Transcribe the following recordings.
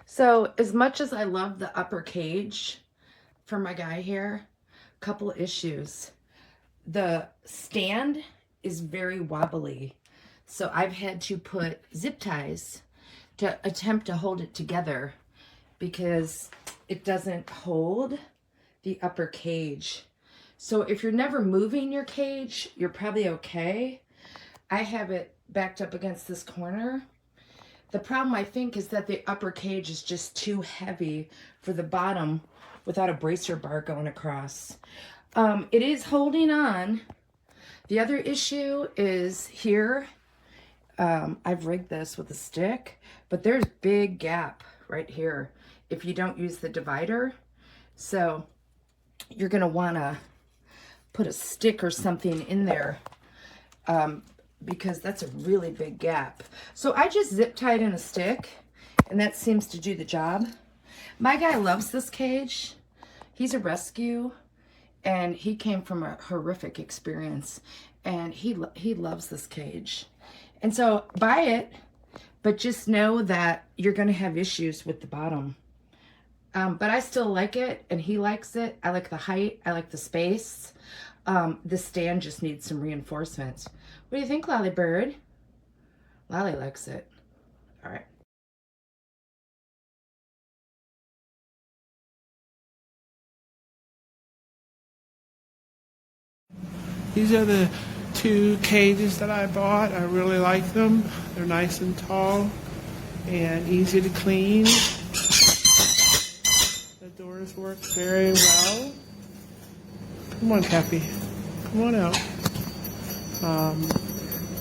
So as much as I love the upper cage for my guy here, couple issues. The stand is very wobbly. So I've had to put zip ties to attempt to hold it together because it doesn't hold the upper cage. So if you're never moving your cage, you're probably okay. I have it backed up against this corner. The problem, I think, is that the upper cage is just too heavy for the bottom without a bracer bar going across. It is holding on. The other issue is here. I've rigged this with a stick, but there's big gap right here if you don't use the divider. So you're going to want to put a stick or something in there because that's a really big gap. So I just zip tied in a stick, and that seems to do the job. My guy loves this cage. He's a rescue, and he came from a horrific experience, and he loves this cage. And so buy it, but just know that you're going to have issues with the bottom. But I still like it, and he likes it. I like the height. I like the space. The stand just needs some reinforcements. What do you think, Lolly Bird? Lolly likes it. All right. These are the two cages that I bought. I really like them. They're nice and tall and easy to clean. The doors work very well. Come on, Cappy. Come on out.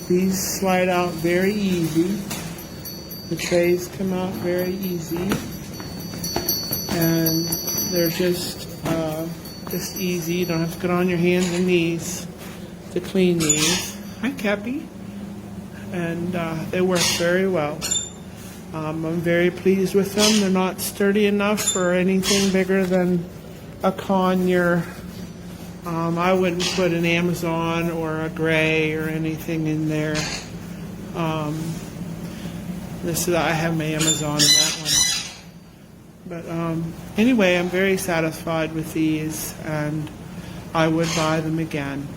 These slide out very easy. The trays come out very easy. And they're just easy. You don't have to get on your hands and knees to clean these. Hi, Cappy. And they work very well. I'm very pleased with them. They're not sturdy enough for anything bigger than a conure. I wouldn't put an Amazon or a gray or anything in there. I have my Amazon in that one. But anyway, I'm very satisfied with these, and I would buy them again.